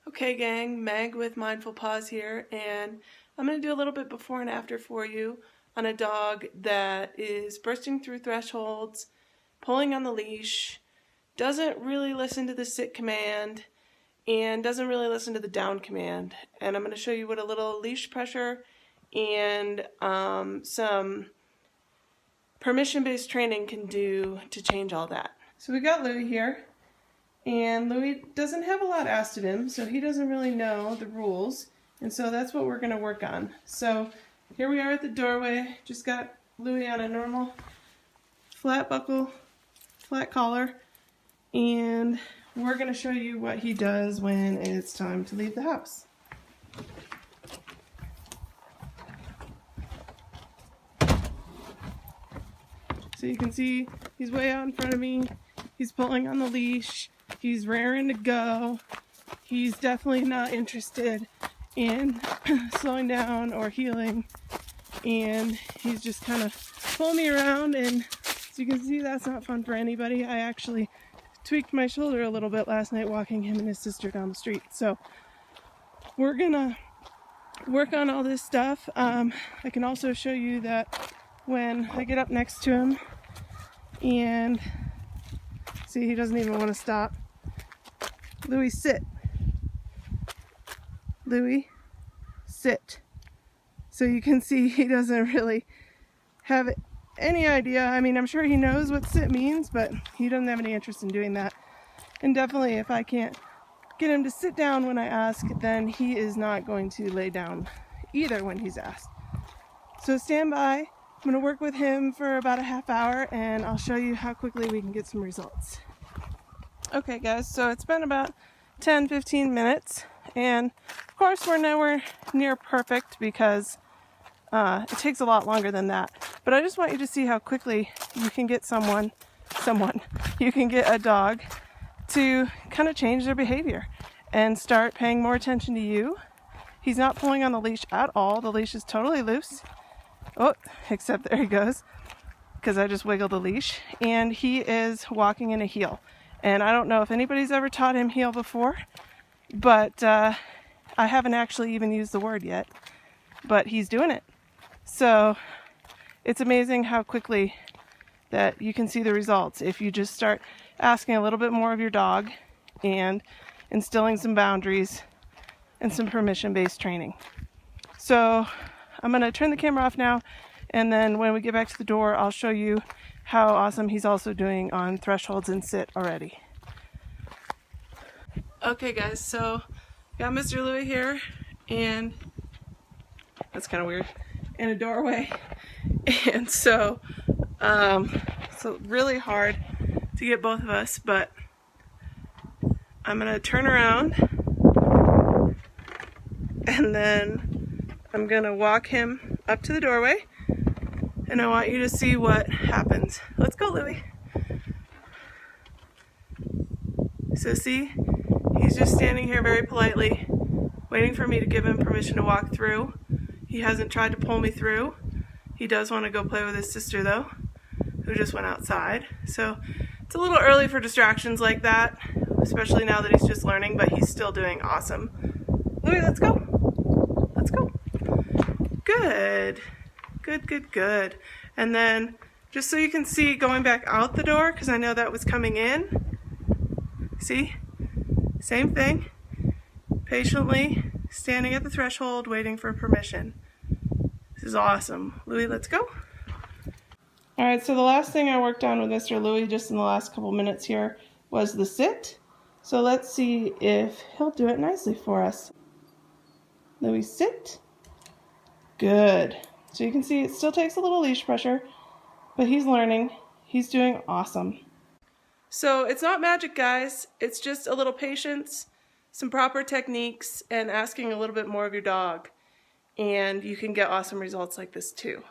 Okay gang, Meg with Mindful Paws here, and I'm going to do a little bit before and after for you on a dog that is bursting through thresholds, pulling on the leash, doesn't really listen to the sit command, and doesn't really listen to the down command. And I'm going to show you what a little leash pressure and some permission-based training can do to change all that. So we got Louie here. And Louie doesn't have a lot asked of him, so he doesn't really know the rules. And so that's what we're going to work on. So here we are at the doorway. Just got Louie on a normal flat buckle, flat collar. And we're going to show you what he does when it's time to leave the house. So you can see he's way out in front of me. He's pulling on the leash. He's raring to go. He's definitely not interested in slowing down or healing. And he's just kind of pulling me around, and as you can see, that's not fun for anybody. I actually tweaked my shoulder a little bit last night walking him and his sister down the street. So we're gonna work on all this stuff. I can also show you that when I get up next to him and see, he doesn't even want to stop. Louie, sit. Louie, sit. So you can see he doesn't really have any idea. I mean, I'm sure he knows what sit means, but he doesn't have any interest in doing that. And definitely if I can't get him to sit down when I ask, then he is not going to lay down either when he's asked. So stand by. I'm going to work with him for about a half hour, and I'll show you how quickly we can get some results. Okay guys, so it's been about 10-15 minutes, and of course we're nowhere near perfect because it takes a lot longer than that. But I just want you to see how quickly you can get you can get a dog to kind of change their behavior and start paying more attention to you. He's not pulling on the leash at all. The leash is totally loose. Oh, except there he goes, because I just wiggled the leash, and he is walking in a heel. And I don't know if anybody's ever taught him heel before, but I haven't actually even used the word yet, but he's doing it. So it's amazing how quickly that you can see the results if you just start asking a little bit more of your dog and instilling some boundaries and some permission-based training. So I'm going to turn the camera off now, and then when we get back to the door, I'll show you how awesome he's also doing on thresholds and sit already. Okay guys, so got Mr. Louie here, and that's kind of weird, in a doorway. And so it's really hard to get both of us, but I'm gonna turn around and then I'm gonna walk him up to the doorway, and I want you to see what happens. Let's go, Louie. So see, he's just standing here very politely, waiting for me to give him permission to walk through. He hasn't tried to pull me through. He does want to go play with his sister though, who just went outside. So it's a little early for distractions like that, especially now that he's just learning, but he's still doing awesome. Louie, let's go. Let's go. Good. Good. And then, just so you can see going back out the door, because I know that was coming in. See? Same thing. Patiently standing at the threshold, waiting for permission. This is awesome. Louie, let's go. Alright, so the last thing I worked on with Mr. Louie just in the last couple minutes here was the sit. So let's see if he'll do it nicely for us. Louie, sit. Good. So you can see it still takes a little leash pressure, but he's learning. He's doing awesome. So it's not magic, guys. It's just a little patience, some proper techniques, and asking a little bit more of your dog. And you can get awesome results like this too.